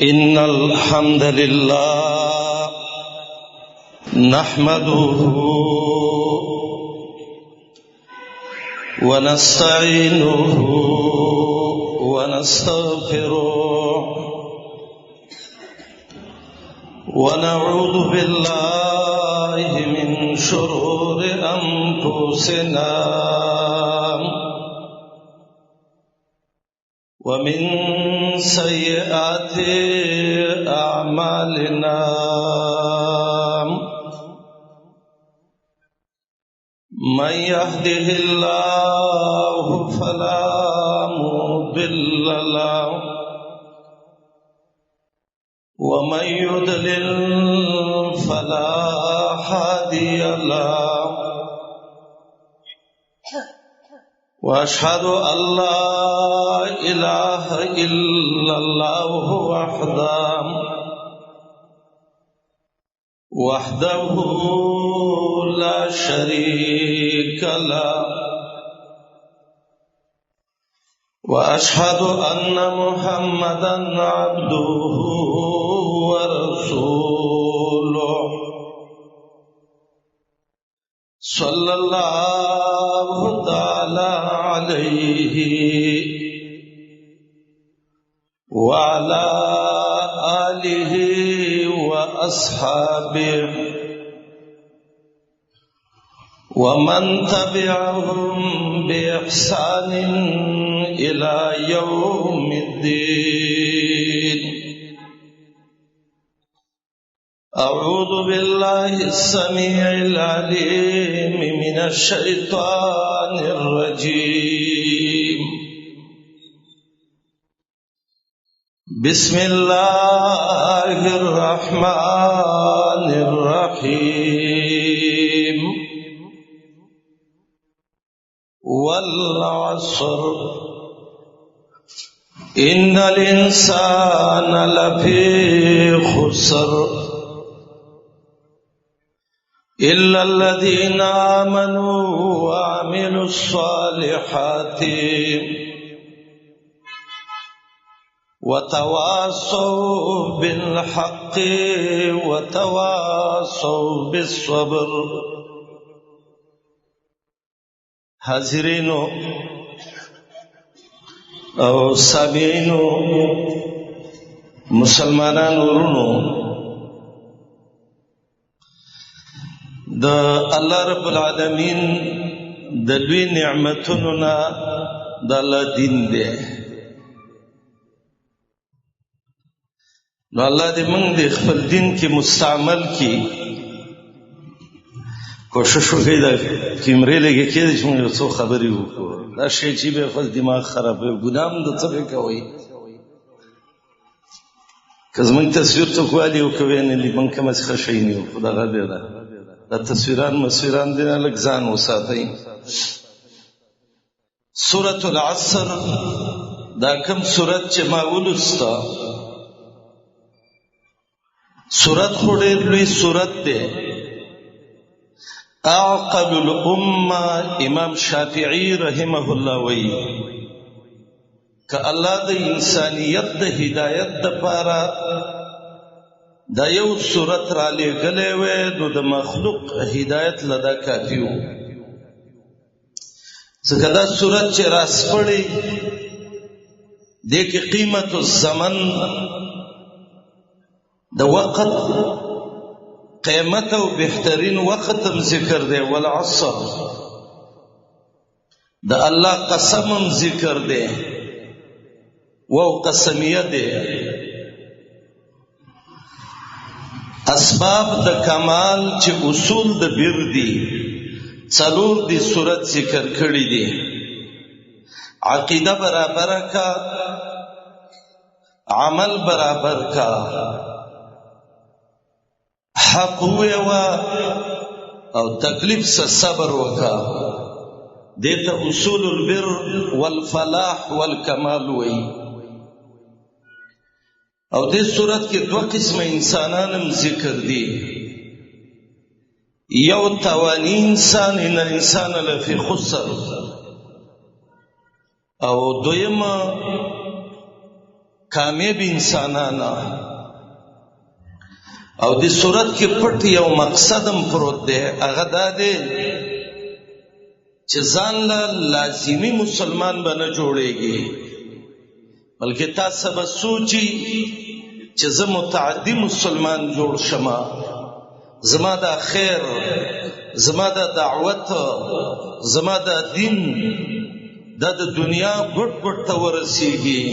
إن الحمد لله نحمده ونستعينه ونستغفره ونعوذ بالله من شرور أنفسنا ومن سيئات أعمالنا من يهده الله فلا مضل له ومن يضلل فلا هادي له وأشهد أن لا إله إلا الله وحده لا شريك له وأشهد أن محمدا عبده ورسوله صلى الله تعالى عليه وعلى آله وأصحابه ومن تبعهم بإحسان إلى يوم الدين. أعوذ بالله السميع العليم من الشيطان الرجيم. بسم الله الرحمن الرحيم. والعصر إن الإنسان لفي خسر إلا الذين آمنوا وعملوا الصالحات وتواصوا بالحق وتواصوا بالصبر. حاضرینو او سامعینو مسلمانانو ورونو، د الله رب العالمین د لوی نعمتونو نه د الله دین دی. نو الله دې موږ د خپل دین کې مستعمل کی. کوشش وکړئ د کیمرې لګې کېدای چې موږ یو څو خبرې وکړو. دا شی چې به خپل دماغ خرابوي، ګناه هم د څه به کوئ. که زموږ تصویر څوک والي وکوي نه دي موږ کومه څه شی نه وکړو. دغه دی ده، دا تصویران مسویران دی نه، لږ ځان وساتئ. سورة العصر دا کوم سورت چې ما ولوسته، سورت خو ډېر لوی سورت دی. اعقل الامه امام شافعی رحمه الله وی که الله د انسانیت د هدایت دپاره دا یو سورت را لېږلی وی نو د مخلوق هدایت له دا کافي و. ځکه دا سورت چې راسپړی دې کې قیمت الزمن د وقت قیمت او بهترین وقت هم ذکر دی. والعصر د الله قسم هم ذکر دی، واو قسمیه دی. اسباب د کمال چې اصول د بیر دی څلور دی صورت ذکر کړی دی. عقیده برابر کا، عمل برابر کا، حق ویوا او تکلیف سے صبر وکا. دیتا اصول البر والفلاح والکمال وی. او دې صورت کې دوه قسم انسانانم ذکر دي. یو توانی انسان، ان الانسان لفی خسر، او دویم کامیاب انسانانا او دی صورت کې پټ یو مقصدم پروت دی، هغه دا دی چې ځان له لازمی مسلمان به نه جوړیږي، بلکې تاسو به سوچي چې زه متعدی مسلمان جوړ شمه، زما دا خیر، زما دا دعوت، زما دا دین دا د دنیا ګډ ګډ ته ورسیږي.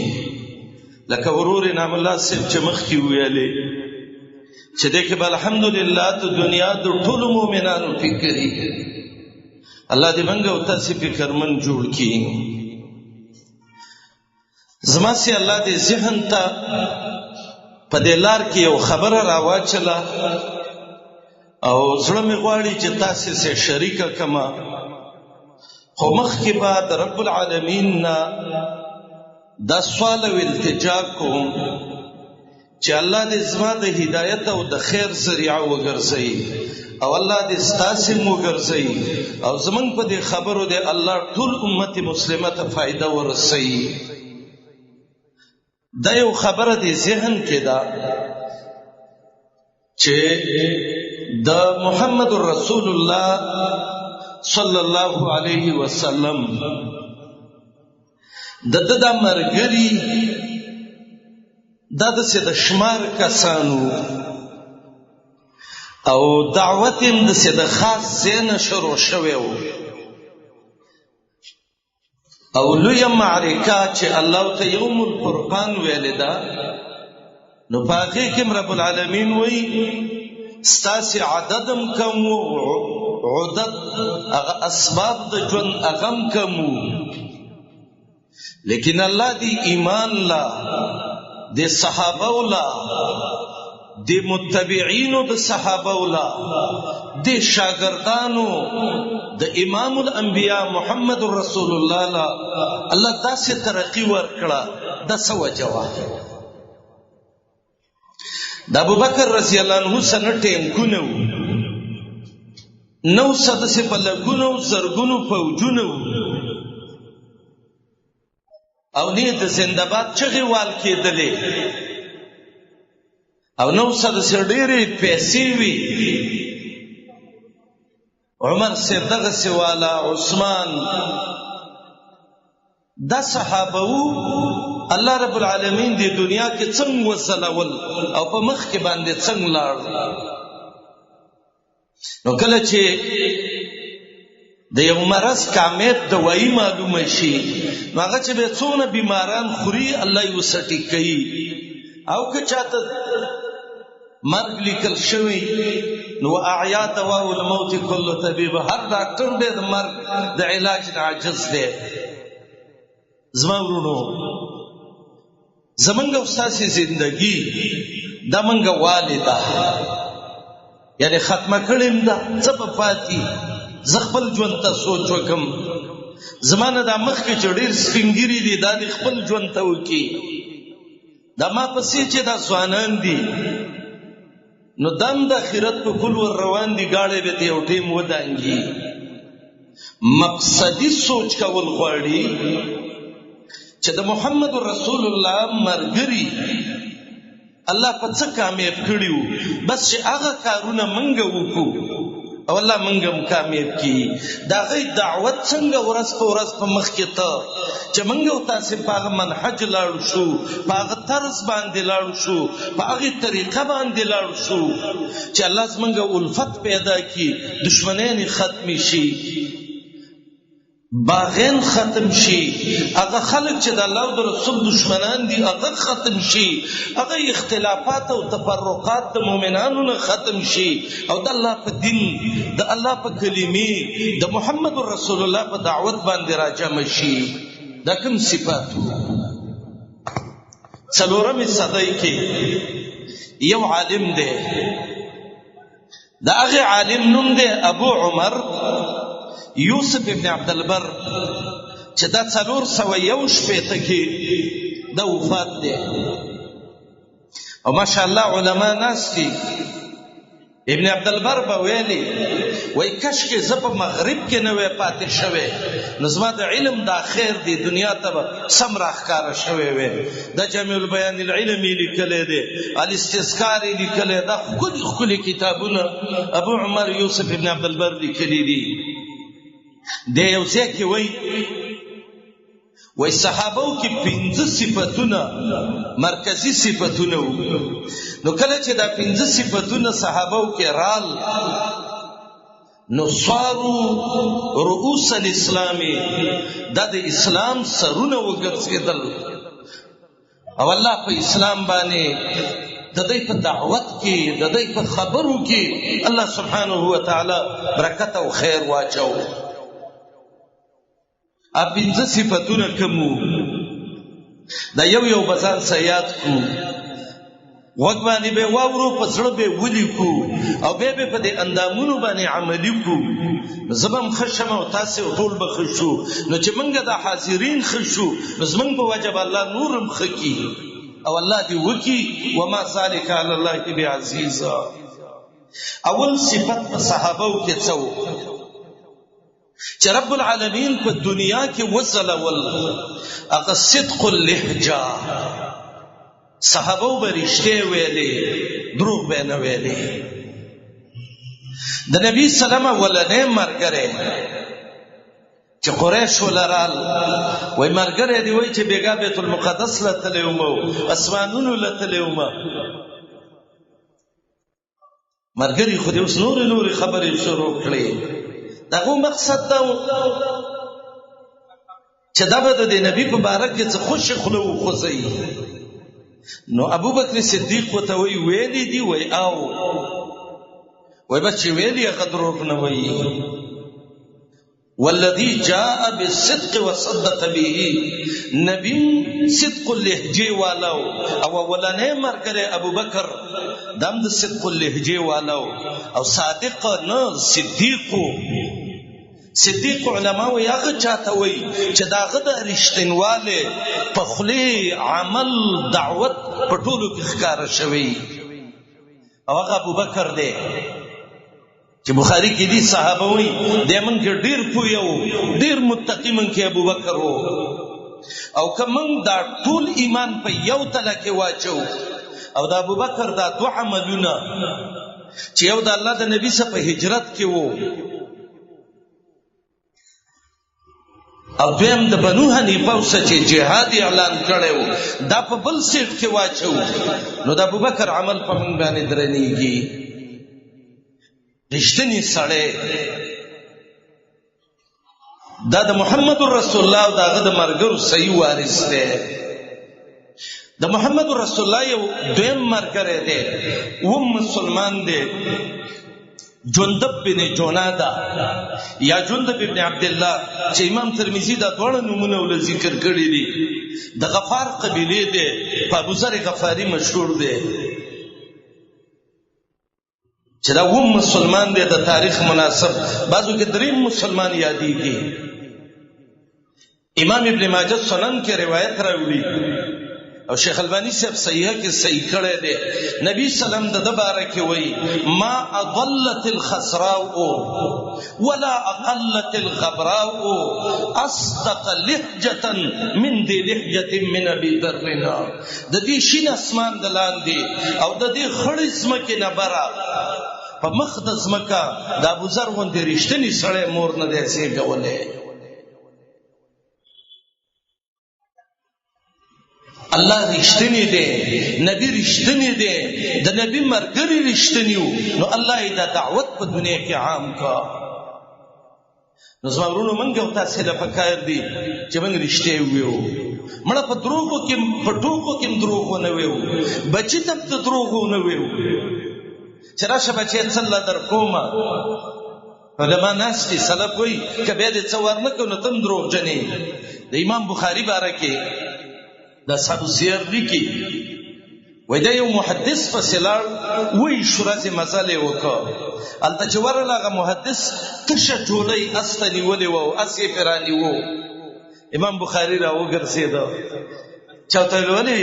لکه ورور انعام الله صاحب چې مخکې ویلې چې دې کې به الحمدلله د دنیا د ټولو مؤمنانو فکرې الله دې موږ او تاسو فکرمن جوړ کړي. زما سي الله دې ذهن ته په دې لار کې یو خبره راواچله او زړه مې غواړي چې تاسو سره شریکه کما، خو مخکې بعد رب العالمین نه دا سوال او التجا کوم چې الله دې زما د هدایت او د خیر ذریعہ وګرځي، او الله دې ستاسو وګرځي، او زمونږ په دې خبرو دې الله ټول امت مسلمه ته فائدہ ورسوي. دا یو خبره دې ذهن کې ده چې د محمد رسول الله صلی الله علیه وسلم د مرګري دا د شمار کسانو او دعوت هم د خاص زینه شروع شوه او لوی معرکه چې الله ته یوم الفرقان ویل دا، نو باقي کې رب العالمین وی ستاسي عددم کم عدد اغه اسباب د جون اغم کم، لیکن الله دی ایمان لا دی صحابه ولا دی متبعینو د صحابه ولا دی شاگردانو د امام الانبیاء محمد رسول الله لا الله داسې ترقی ورکړه. د سو جواب د ابوبکر رضی الله عنه سره ټیم کونو نو سدسه په لګونو زرګونو فوجونو او نه د زنده‌باد چغې وال کېدلې او نو سدسه ډېرې پیسې وی، عمر سره دغه سوالا، عثمان دا صحابه وو الله رب العالمین دی دنیا کې څنګه وسلول او په مخ کې باندې څنګه لاړ. نو کله چې د یو مرض کامیاب دوايي معلومه شي، هغه چې به څونه بیماران خوري الله یې وسټی کوي، او که چاته مرګ لیکل شوی نو اعیا دواء الموت کل طبيب، هر ډاکټر دې د مرګ د علاج عاجز دی. زما ورونو زمنګ استاسي زندگی دا منګه والده یعنی ختمه کړم دا څه په پاتې زخپل ژوند ته سوچ وکم، زمانه د مخ کې چډیر سپینګری دي دا د خپل ژوند ته وکی، دا ما پسې چې دا ځوانان دي نو دم د آخرت په کول ور روان دي، گاړې به ته یو ټیم ودانګي. مقصدی سوچ کول غواړي چې د محمد رسول الله مرګري الله په څه کامیاب کړیو، بس چې هغه کارونه منګه وکړو او الله منګه کامیاب کی. دا غي دعوت څنګه ورځ په ورځ په مخ کې ته چې منګه تاسو په هغه منهج لاړ شو، په هغه طرز باندې لاړ شو، په هغه طریقه باندې لاړ شو چې الله زمونږه الفت پیدا کی، دشمنان ختم شي، باغین ختم شي، هغه خلک چې د الله او د رسول دشمنان دي هغه ختم شي، هغه اختلافات او تفرقات د مؤمنانو نه ختم شي، او د الله په دین، د الله په کلمې، د محمد رسول الله په دعوت باندې راجم شي. دا کوم صفات څلورمې صدای کې یو عالم دی، دا هغه عالم نوم دی ابو عمر یوسف ابن عبد البر چې دا 401 کې دا وفات دی، او ماشاءالله علما ناس دي ابن عبدالبر به ویلي وای کشکې زه په مغرب کې نه وای پاتې شوی نو زما د علم دا خیر دی دنیا ته به سم راښکاره شوی وی. دا جامع البیان العلمي لیکلی دی، الاستذکار یې لیکلی، دا ښکلي ښکلي کتابونه ابو عمر یوسف ابن عبدالبر لیکلي دي. دی یو ځای کې وای صحابو کې 5 صفتونه مرکزی صفتونه وو. نو کله چې دا 5 صفتونه صحابو کې رال نو صارو رؤوس الاسلام، دا د اسلام سرونه وګرځیدل او الله په اسلام باندې د دې په دعوت کې د دې په خبرو کې الله سبحانه و تعالی برکت او خیر واچو. ا 5 صفتونه کومو دا یو بزان سیاد کو وګ باندې به واورو په زړه به ولیکو او به په دې اندامونو باندې عملی کو. زبم خشم او تاسو ټول به خشو نو چې منګه د حاضرین خشو نو زمنګ په وجب الله نورم خکی او الله دې وکي وما ذلك علی الله بعزیز. اول صفت په صحابه کې څو چې رب العالمین په دنیا کې وصلول اغه صدق اللهجه، صحابه به رښتیا ویلې دروغ به نه ویلې. د نبی سلام ولنه مرګره چې قریش ولرال وای مرګره دی وای چې بیګا بیت المقدس له تلومو اسمانونو له تلومو مرګري خو دې اوس نور خبرې شروع کړې. دغه مقصد دا چې دا به د نبی په باره کې څه خوش خلو خوځي. نو ابو بکر صدیق وته ویلي دی وای او وای بچ ویلي غدروک نه وای والذي جاء بالصدق وصدق به نبی صدق اللهجه والو او ولنه مرګره ابو بکر دم د صدق اللهجه والو او صادق نه صدیق علماء یاغه چاته وای چې داغه د رښتینواله په خلی عمل دعوت په ټولو کې ښکارا شوی او هغه ابو بکر دی چې بخاری کې دي صحابه وي دمن کې ډیر پویو ډیر متقی من کې ابو بکر وو او کوم دا ټول ایمان په یو تله کې واچو او دا ابو بکر دا دوه عملونه چې یو د الله د نبی سره په هجرت کې وو او دویم د بنو حنیفه سره چې جهاد اعلان کړو دا په بل سیټ کې واچو. نو د ابو بکر عمل په من باندې درنیږي رښتینی سړی دا د محمد رسول الله او داغه د مرګرو صحیح وارث دی. د محمد رسول الله یو دویم مرګره دی و مسلمان دی جندب بن جونادا یا جندب ابن عبد الله چې امام ترمذی دا ډول نمونه ول ذکر کړی دي. د غفار قبیله دی په ابو ذر غفاری مشهور دی چې دا و مسلمان دی. د تاریخ مناسب بعضو کې دریم مسلمان یادېږي. امام ابن ماجه سنن کې روایت راوړي او شیخ البانی صاحب صحیحه کې صحیح کړی دی. نبی سلام د باره کې وایي ما اضلت الخسراء ولا اقلت الغبراء اصدق لهجه من ذي لهجه من ابي ذرنا. د دې شین اسمان د لاندې او د دې خړې ځمکې نه برا په مخ د ځمکه د ابو ذر غوندې رښتینی سړی مور نه دی زیږولی. الله رښتینی دی، نبی رښتینی دی، د نبی مرګري رښتینی وو نو الله یې دا دعوت په دنیا کې عام کا. نو زمونږ منګه او تاسو له پکار دي چې موږ رښتیا ویو مړه په دروغو کې په ټوکو کې دروغ نه ویو بچی تم ته دروغ نه ویو چې راشه بچی څل در کومه علما ناس دي سلف وي کبه دې څور نه کو نو تم دروغ جنې. د امام بخاری باره کې دا صاحب سیر لیکي وای دا یو محدث فسلار وای شورازه مسالې وکړه الته چې ورلاغه محدث تشه ټولې استنی ولې وو اسی پرانی وو. امام بخاری را وګرځیدا چاته ولې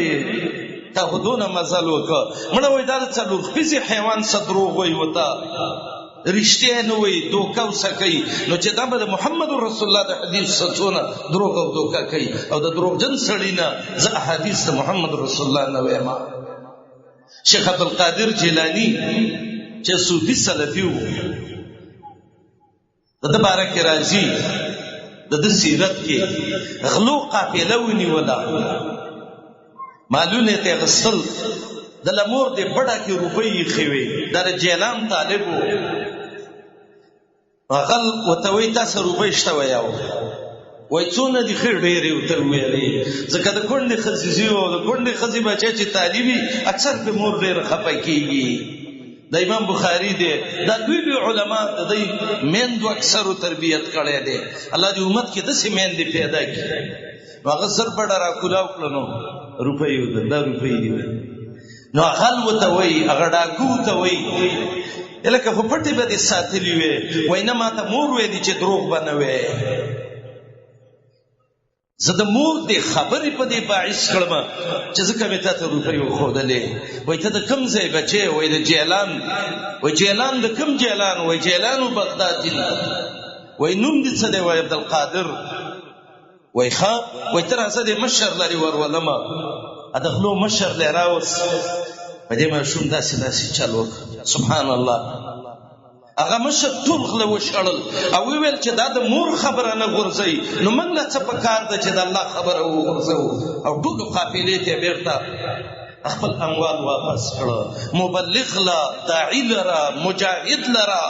تا خو دونه مزل وکړه مړه وایي دا د څلور خپیزې حیوان څه دروغ وایي ورته رښتیا نه وایي دوکه وسه کوي نو چې دا به د محمد رسول الله د حدیث څه څونه دروغ او دوکه کوي او د دروغجن سړي نه زه احادیث د محمد رسول الله نه وایم شیخ عبدالقادر جیلانی چې صوفي سلفي و د ده باره کې راځي د ده سیرت کې غلو قافله ونیوله مالونه یې ترې اخیستل د لمور د بډه کې روپۍ ایښې وې دا د جیلان طالب و غل ورته وایي تا سره روپۍ شته ویاو وایي څونه دي ښې ډېرې ورته وویلې ځکه د کونډې ښځې زوی و د کونډې ښځې بچی چې طالب وي اکثر پرې مور ډېره خفه کېږي د امام بخاري دی دا دوی علما د دوی میندو اکثرو تربیت کړی دی الله دې امت کې داسې میندې پیدا کړي نو هغه زر بډه راکولاو کړه نو روپۍ وده دا روپۍ دي نو غل ورته وایي هغه ډاکو ورته وایي لکه خو پټې به دې ساتلي وې وایي نه ماته مور ویلي چې دروغ به نه وې زه د مور دې خبرې په دې باعث کړم چې ځکه مې تا ته روپۍ وښودلې وایي ته د کوم ځای بچې وایي د جیلان وایي جیلان د کوم جیلان وایي جیلان و بغداد دي وایي نوم دې څه دی وایي عبدالقادر وایي ښه وایي ته راځه دې مشر لرې ورولمه د غلو مشر دی راوست په دې ماشوم داسې داسې چل وکړه سبحان الله هغه مشر ټول غله وشړل او ویل چې دا د مور خبره نه غورځوي نو موږ له څه په کار ده چې د الله خبره وغورځوو او ټولو قافلې ته یې بېرته خپل اموال واپس کړه مبلغ له داعي لره مجاهد لره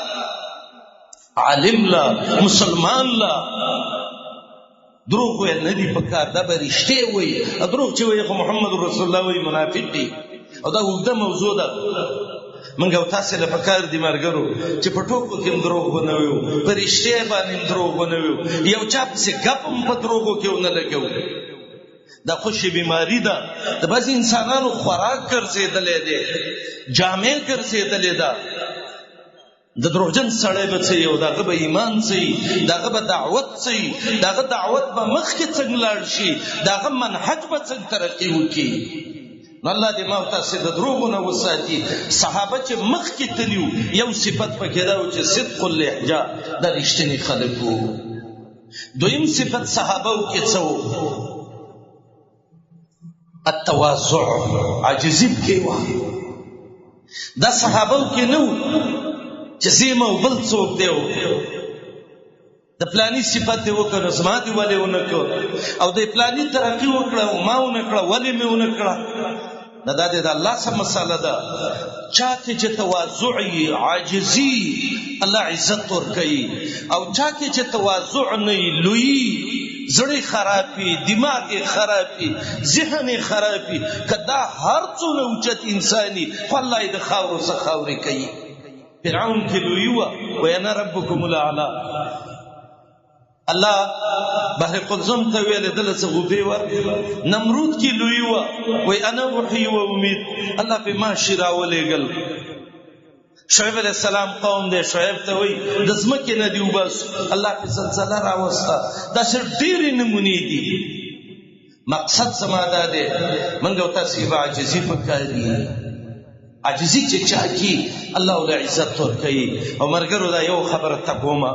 عالم له مسلمان له دروغ ویل نه دي په کار دا به رښتې وایي دروغ چې وایي خو محمد رسول الله وایي منافق دي او دا اوږده موضوع ده موږ او تاسې له پکار دي ملګرو چې په ټوکو کې هم دروغ ونه ویو په رښتیا باندې هم دروغ ونه ویو یو چا پسې ګپ هم په دروغو کې ونه لګوو دا خوشي بیماري ده د بعضې انسانانو خوراک ګرځېدلی دی جامې ګرځېدلې ده د دروغجن سړی به څه یو دغه به ایمان څه دغه به دعوت څه دغه دعوت به مخکې څنګه لاړ شي دغه منهج به څنګه ترقي وکړي نو الله دې ما او تاسې د دروغو نه وساتي صحابه چې مخکې تلي یو صفت پکې دا و چې صدق اللهجه دا رښتیني خلک وو دویم صفت صحابه کې څه و التواضع عاجزي پکې وه دا صحابه کې نه و چې زیمه او بل څوک دی د پلانی صفت دی وکړه زما دی ولې ونه کړ او د پلانی ترقي وکړه او ما ونه کړه ولې مې ونه کړه دا د الله سم مساله ده چا کې چې تواضع عاجزي الله عزت ورکوي او چا کې چې تواضع نه لوی زړه خرابي دماغ خرابي ذهن خرابي کدا هر څونه اوچت انساني فالله د خاور څخه خاوري کوي فرعون کې لوی و انا ربکم الاعلى الله بحر قلزم ته ویل دله څه غوبې ور نمرود کې لوی و انا وحي و امید الله په ماشي راولېګل شعیب علیہ السلام قوم دے شعیب ته وی د ځمکې نه دی وبس الله په زلزلہ راوسته دا څه ډېرې نمونې دي مقصد زما دا دی موږ او تاسې به عاجزي پکاري عاجزي چې چا کی الله ول عزت ورکوي او مرګرو دا یو خبره ته کومه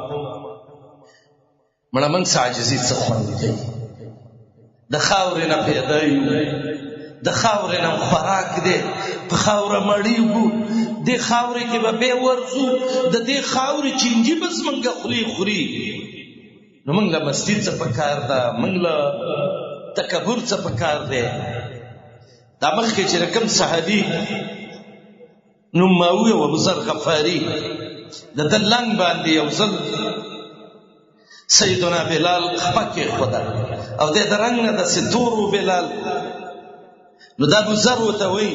مړه موږ څه عاجزي څه خوند کوي د خاورې نه پیدا یو د خاورې نه خوراک دی په خاوره مړیږو د خاورې کې به بیا ورځو د دې خاورې چینجي بس موږ خوري نو موږ له مسجد څه پکار ده موږ له تکبر څه پکار دی دا مخکې چې رقم صحابي نماوی و ابوذر غفاری د دلنګ باندې یو ځل سیدنا بلال خپکه خدا او د درنګ نه د ستورو بلال نو دا ابوذر وته وی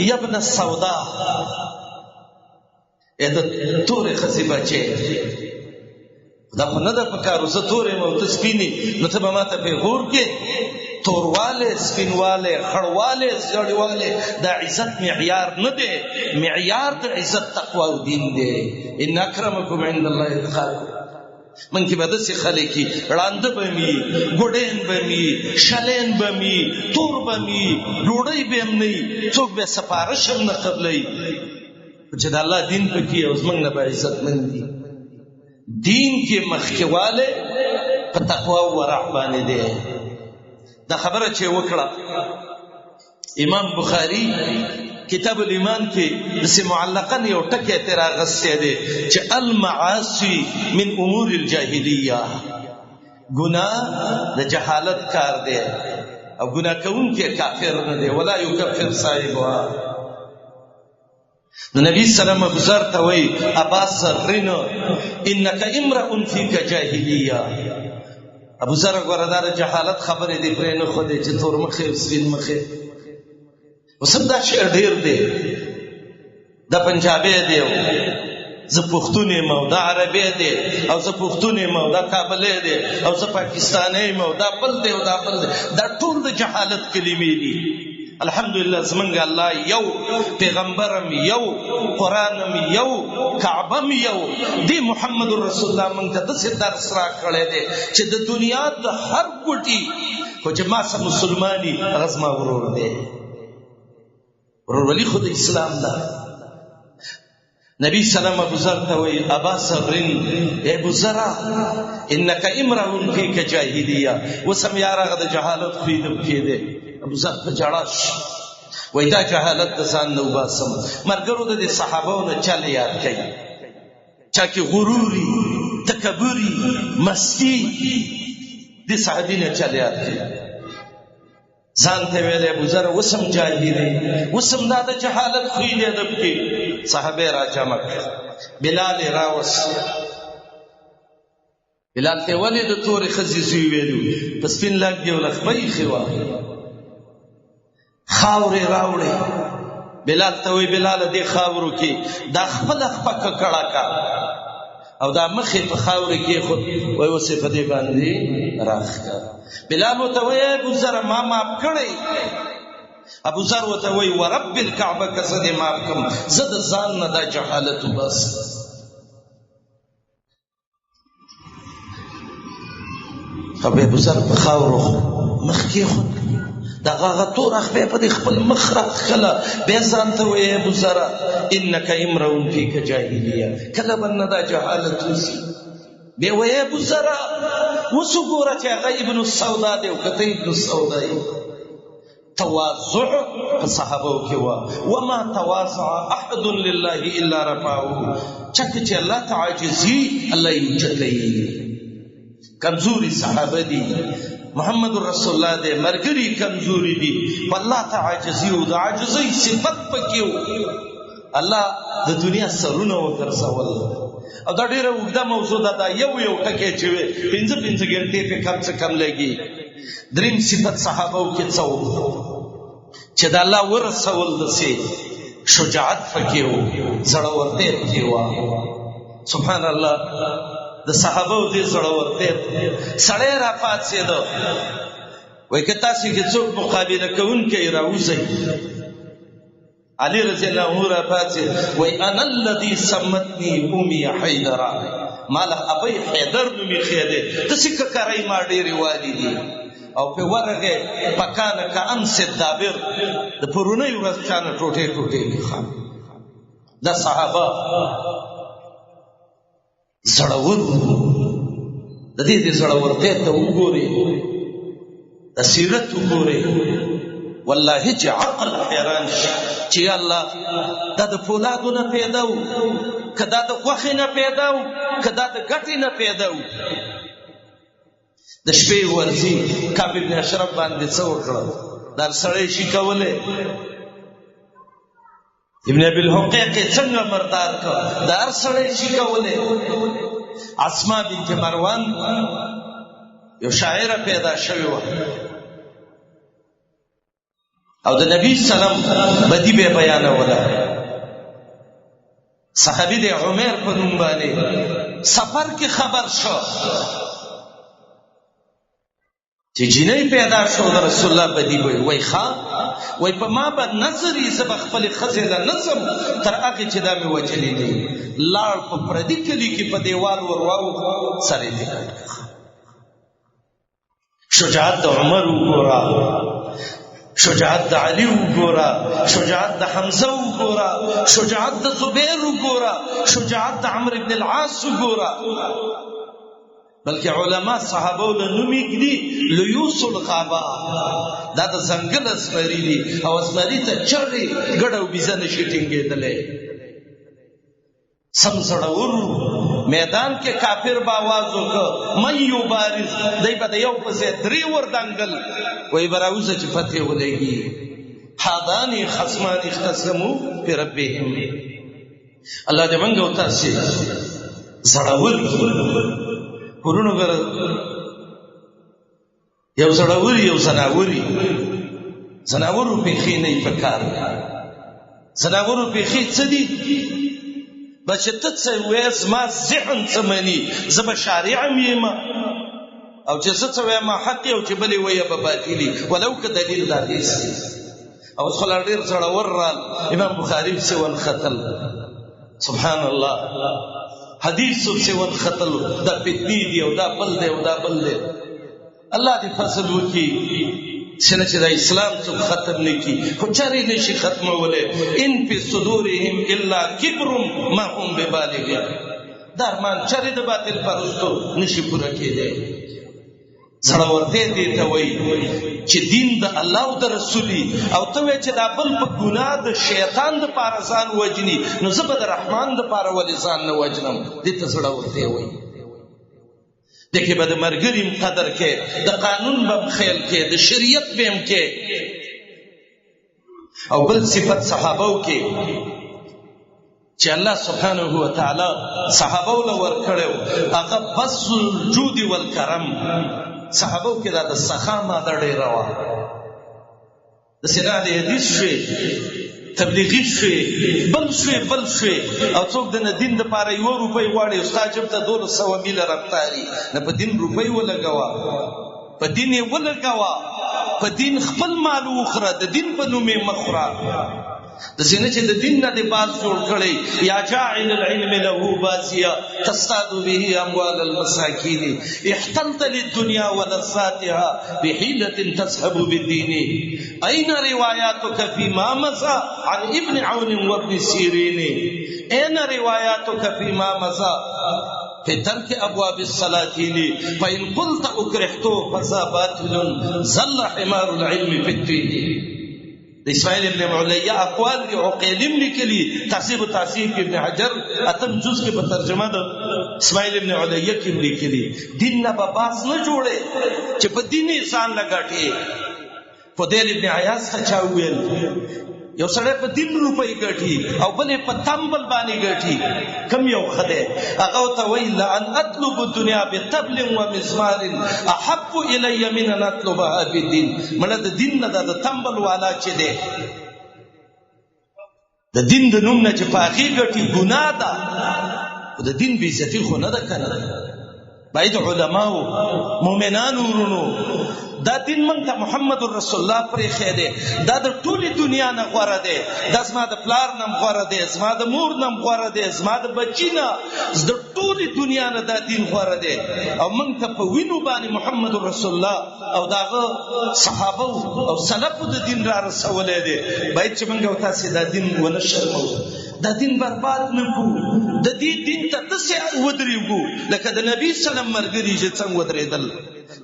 یا ابن السودا د تورې خزي بچي دا په نه د پکارو زه تورې مو ته سپینی نو ته به ماته په غور کې تورواله سپینواله خړواله زړواله دا عزت معیار نه دی معیار د عزت تقوا او دین دی ان اکرمکم عند الله اتقاکم من کې به داسې خلک وي ړانده به مي ګوډین به مي شلین به مي تور به مي ډوډۍ به هم نه وي څوک به سفارش هم نه قبلوي چې د الله دین پکې او زموږ نه به عزتمند دي دین کې مخکې والی په تقوا او ورع باندې دی دا خبره چې وکړه امام بخاری کتاب الایمان کې داسې معلقاً یو ټکی ترې راغستی دی چې المعاصي من امور الجاهلیه ګناه د جهالت کار دی او ګناه کوونکی کافر نه دی ولا یکفر صاحبها نو نبی سلام ابو ذر ته وایي ابا ذرین انک امرؤ فیک جاهلیه ابو ذر ګوره دا د جهالت خبرې دی پرې نه ښودې چې تور مخې او سپین مخې اوس هم دا شعر ډېر دی دا پنجابی دی زه پښتون یم او دا عربی دی او زه پښتون یم او دا کابلی دی او زه پاکستانی یم او دا بل دی او دا بل دی دا ټول د جهالت کلمې دي الحمدلله زمونږ الله یو پیغمبرم یو قرآنم یو کعبم یو دی محمد رسول الله موږ ته داسې درس راکړی دی چې د دنیا د هر ګوټي خو چې ما سره مسلماني هغه زما ورور دی ورورولي خو د اسلام ده نبی سلام ابو ذر ته وایي ابا ذرین ای ابو ذر انک امرؤ فیک جاهلیه اوس هم یار هغه د جهالت خوی د پکې دی ابو ذر په ژړا شو وایي دا جهالت د ځان نه وباسم ملګرو د دې صحابو نه چل یاد کوي چا کې غروري تکبري مستی دې صحابي نه چل یاد کوي ځان ته ویلې ابو ذر وسم جاهلی وسم دا د جهالت خوی دی ادب کې صحابه را جمع بلال راوس بلال ته ولې د تورې خزي زوی ویلو پس پین لاګ دی ولخبې خوا خاورې راوړې بلال ته وی بلال دې خاورو کې دا خپل خپک کړه کا او دا مخې په خاورې کې خود وای وسې په دې باندې راخه بلال ته وی ابو ذر ما معاف کړی ابو ذر ته وی ورب الكعبه کسد معاف کوم زد ځان نه دا جهالت بس ابو ذر په خاورو مخ کې خود دا غاغه تور اخبه په خپل مخ راخله به ځان ته وی ابو ذر انک امرؤ فیک جاهلیه کله بن دا جهالت وسی به وی ابو ذر وسګوره چې هغه ابن السودا دی او کته ابن السودا دی تواضع صحابه کې وا وما تواضع احد لله الا رفعه چک چې الله تعجزي الله یجلی کمزوري صحابه دي محمد رسول الله دې مرګري کمزوري دي الله تعجزي او د عاجزۍ صفت پکيو الله د دنیا سرونه وګرځول او دا ډیره وګړه موضوع ده یو ټکی چې 5 غنټې په کم څه کم لګي دریم صفت صحابه کې څو چې د الله ورسول دسي شجاعت پکيو زړورته پکيو سبحان الله د صحابه دې زړورته سړی را پاتې ده وای کته چې څوک مقابله کوونکی راوځي علی رضی الله عنه را پاتې وای انا الذي سمتني امي حيدر مال ابي حيدر نومي خېده د سکه کارای ما ډېری والدي او په ورغه پکانه کا انس دابر د پرونی ورځ چانه ټوټه ټوټه خان دا صحابه زړور د دې زړورته ته وګوري د سیرت وګوري والله چې عقل حیران شي چې الله دا د فولادو نه پیدا و کدا د غوښې نه پیدا و کدا د ګټې نه پیدا و د شپې ورځي کعب بن اشرف باندې څه وکړه دا سړی شي کوله ابن ابي الحقيق څنګه مردار کړ دا سړی شي کوله اسماء بنت مروان یو شاعره پیدا شوی و او د نبی سلام بدی به بیان ولا صحابي د عمر په نوم باندې سفر کې خبر شو چې جنې پیدا شو د رسول الله بدی وای ښا وای په ما به نظر یې زه به خپلې ښځې له نظم تر هغې چې دا مې وجلې نه وي. لاړ په پردي کلي کې په دیوال ور واوښت، سر یې دې کړ. شجاعت د عمر وګوره، شجاعت د علي وګوره، شجاعت د حمزه وګوره، شجاعت د زبیر وګوره، شجاعت د عمرو بن العاص وګوره. بلکې علما صحابه له نوم ږدي لیوس الغابه، دا د ځنګل زمري دي او زمري ته چغې ګډه او بیزه نشي ټینګېدلی. سم زړور میدان کې کافر به آواز وکړه من یبارز، دی به د یو په ځای درې ور دنګل، وایي به راوځه چې فتحې ولګي. هذان خصمان اختصموا بربهم. الله دې موږ او تاسې زړور کورونو ګره یو زړور یو زناوري، زناورو پیښې نه په کار، زناورو پیښې څه دي؟ بچه ته څه وایې زما ذهن څه مني، زه به شارع م یم او چې زه څه وایم حق او چې بلې وایه به باطلي، ولو که دلیل د حدیث دی. او اوس خو لا ډېر زړور رال، امام بخاري پسې ونختل، سبحان الله، حدیث پسې ونختل، دا فتنې دي او دا بل دی او دا بل دی. الله دې فضل وکړي څنګه چې د اسلام څوک ختم نه کړي، خو چارې نشي ختمولی. ان فی صدورهم الا کبر ما هم ببالغه، دا ارمان چارې د باطل پرستو نشي پوره کېدی. زړورتیا دې ته وایي چې دین د الله او د رسولي، او ته وایې چې دا بل په ګناه د شیطان دپاره ځان وجني، نو زه به د رحمان دپاره ولې ځان نه وجنم؟ دې ته زړورتیا وایي. دکې به د ملګري قدر کې، د قانون به خیال کې، د شریعت به هم کې. او بل صفت صحابو کې چې الله سبحانه وتعالی صحابو له ورکړی و، هغه بذل الجود والکرم. صحابو کې دا د سخا ماده ډېره وه. داسې نه د حدیث شوې، تبلیغي شوې، بل شوې بل شوې، او څوک د نه دین دپاره 1 روپۍ غواړي، ستا جب ته 1200 میله رفتاري. نه په دین روپۍ ولګوه، په دین یې ولګوه، په دین خپل مال وخوره، د دین په نوم یې مه خوره. داسې نه چې د دین نه دې باز جوړ کړی، یا جاعل العلم له بازیه تصطاد به اموال المساکین، احتلت للدنیا ولذاتها بحیلة تذهب بالدین. أين رواياتك فيما مضى عن ابن عون وابن سيرين؟ أين رواياتك فيما مضى في ترك أبواب السلاطين؟ فإن قلت أكرهت فذا باطل، زل حمار العلم في الدين. اسماعیل ابن علیہ اقوال دی عقیلم لیکلی، تحصیب و تعصیب ابن حجر اتم جز کے بترجمہ دا اسماعیل ابن علیہ کی لیکلی. دین نہ باس نہ جوڑے چې په دین انسان لګاټي. فضیل ابن عیاض ته چا ویل یو سړی په دین روپۍ ګټي او بلې په تمبل باندې ګټي، کم یو ښه دی؟ هغه ورته وایي لأن اطلب الدنیا بطبل ومزمار احب الی من ان اطلبها بالدین. مړه د دین نه د تمبل والا چې دی، د دین د نوم نه چې په هغې ګټي ګناه ده، خو د دین بېعزتي خو نه ده که نه؟ باید علماو مؤمنانو ورونو دا دین موږ ته محمد رسول الله پرېښی دی، دا د ټولې دنیا نه غوره دی، دا زما د پلار نه غوره دی، زما د مور نه غوره دی، زما د بچي نه، د ټولې دنیا نه دا دین غوره دی. او موږ ته په وینو باندې محمد رسول الله او د هغه صحابه او سلفو د دین را رسولی دی. باید چې موږ او تاسې دا دین ونه شرمو، دا دین برباد نه کړو، د دې دین ته داسې ودرېږو لکه د نبي سلم ملګري چې څنګه ودرېدل.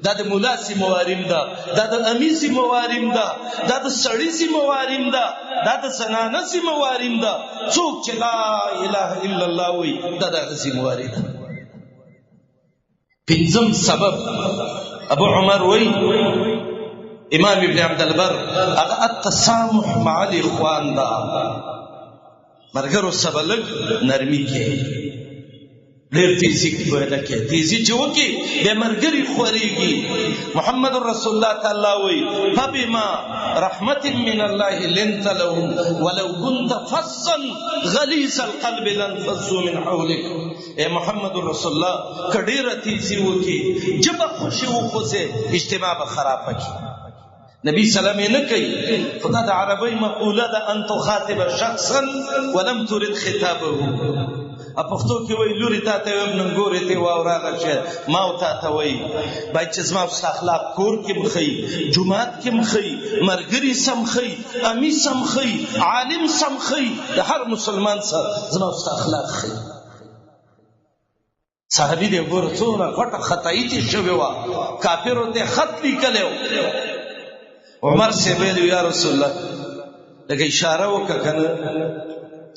دا د مولا سي مواریم ده، دا د امي سي مواریم ده، دا د سړي سي مواریم ده، دا د زنانه سي مواریم ده. څوک چې لا اله الا الله وایي دا د هغه سي مواریم ده. پنځم سبب ابو عمر وایي، امام ابن عبد البر، هغه التسامح مع الاخوان ده. مرګرو سره لږ نرمي کې، ډېر تیزي نه کې، تیزي چې وکړي بیا ملګري خورېږي. محمد رسول الله تعالی وایي فبما رحمة من الله لنت لهم ولو كنت فظا غلیظ القلب لانفضوا من حولك. اے محمد رسول الله که ډېره تیزي وکړي، ژبه خوشې وخوځې، اجتماع به خرابه کړي. نبی سلام یې نه کوي. خدا د عربی مقوله ده ان تخاطب شخصا ولم ترد خطابه. پښتو کې وایي لوري تا ته ویم نن ګورې ته واوراغه شه ما او تا ته وایي باید چې زما ستا اخلاق کور کې م ښي، جومات کې م ښي، ملګري سم ښي، امي سم ښي، عالم سم ښي، د هر مسلمان سره زما ستا اخلاق ښي. صحابي دی ګوره څومره غټه خطایي تې شوې وه، کافرو ته خط لیکلی و. عمر صاحب ویل یا رسول الله لکه اشاره وکړه که نه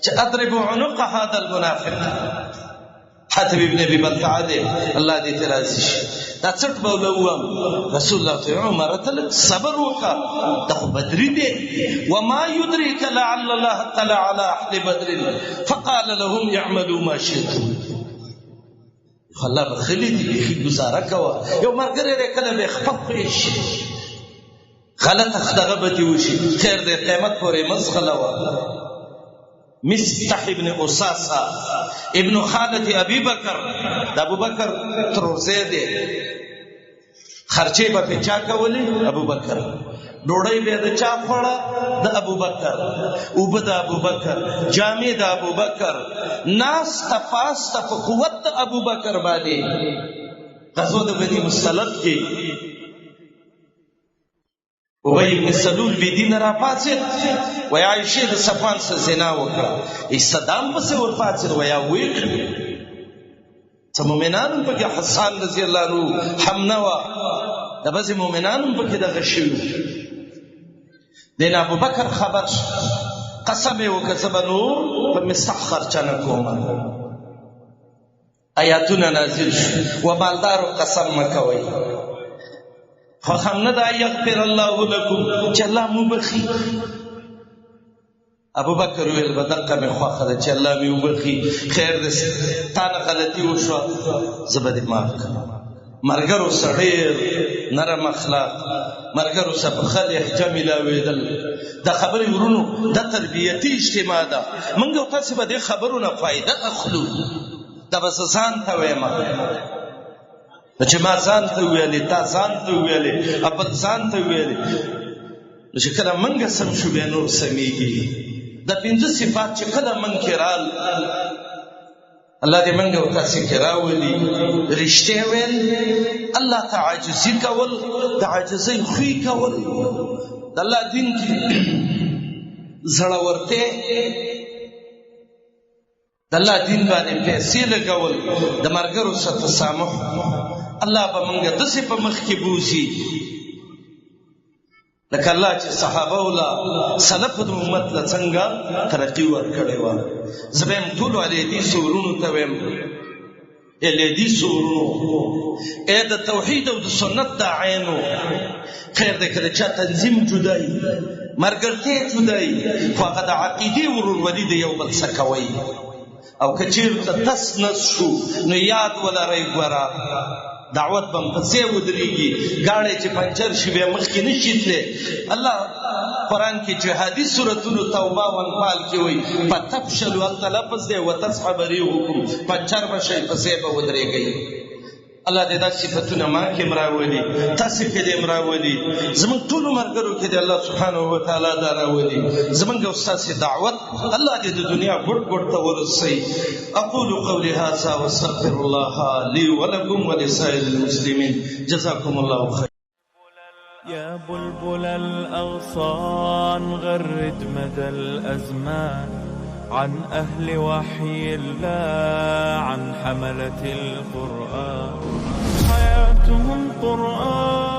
چې اضرب عنق هذا المنافق. حاتب ابن ابي بلتعه دی الله دې ته راضي شي دا څټ به ولوم. رسول الله ته عمر ته لږ صبر وکړه دا خو بدري دی. وما يدريك لعل الله اطلع على اهل بدر فقال لهم اعملوا ما شئتم. الله بخلي دي بيخي گزاره کوه یو ملګری دی کله به خپه خوی شي غلطه دغه به دې وشي خیر دی قیامت پورې مزغله وه. مستح ابن اساسا ابن خالد ابي بکر د ابو بکر تروزه دی. خرچې به په چا کولې ابو بکر، ډوډۍ به د چا خوړه د ابو بکر، اوبه د ابو بکر، جامې د ابو بکر، ناس تپاس ته په قوت د ابو بکر باندې. غزوه د بني مصطلق کې ابی بن سلول بی دین را پاڅېد وی عایشې د صفوان سره زنا وکړه. صدام پسې ورپاڅېد ویا ویې کړې څه مؤمنان هم پکې حسان رضی الله عنه حمنه وه د بعضې مؤمنان هم پکې دغه شوي. دین ابوبکر خبر شو قسم یې وکړه زه به نور په مستح خرچه نه کوم. آیاتونه نازل شو و مالدارو قسم مه کوئ. فخم ندا یغفر الله لکم چې الله مو بخي. ابو بکر ویل بدقه مې خوښه ده چې الله مې وبخي خیر دې تا نه غلطي وشوه زه به دې معاف کړم. ملګرو سره ډېر نرم اخلاق، ملګرو سره په ښه لهجه میلاوېدل. دا خبرې ورونو دا تربیتي اجتماع ده. موږ او تاسې به دې خبرو نه فایده اخلو. دا به زه ځان ته وایم چې ما ځان ته ویلې تا ځان ته ویلې بل ځان ته ویلې نو چې کله موږ سم شو بیا نور سمیږي. دا پنځه صفات چې کله موږ کې رال الله دې موږ او تاسې کې راولي. رښتیا ویل، الله ته عاجزي کول، د عاجزۍ خوی کول، د الله دین کې زړورتیا، د الله دین باندې پیسې لګول، د ملګرو سره تسامح. الله به موږ داسې په مخ کې بوځي لکه الله چې صحابه ولا سلف د امت له څنګه ترقي ورکړې وه. زه به یم ټولو الیدیسو ورونو ته ویم الیدیسو ورونو ای د توحید او د سنت داعیانو خیر دی که د چا تنظیم جدایي ملګرتیا جدایي خو هغه د عقیدې ورورولي د یو بل څه کوئ. او که چېرته تس نس شو نو یاد ولرئ ګوره دعوت به پسې ودرېږي. ګاډی چې پنچر شي بیا مخکې نه شي تللی. الله قرآن کې جهادي سورتونو توبه او انفال کې وایي فتفشلوا هلته لفظ دی وتذهب ريحكم پنچر به شئ پسې به ودرېږئ. الله دې دا صفتونه ما کې راولي، تاسې کې دې راولي، زموږ ټولو ملګرو کې دې الله سبحانه وتعالی دا راولي. زموږ او ستاسې دعوت الله دې د دنیا ګوټ ګوټ ته ورسوي. اقول قولي هذا واستغفر الله لي ولكم ولسائر المسلمين. جزاكم الله خير. يا بلبل الأغصان غرد مدى الأزمان عن أهل وحي الله، عن حملة القرآن حياتهم قرآن.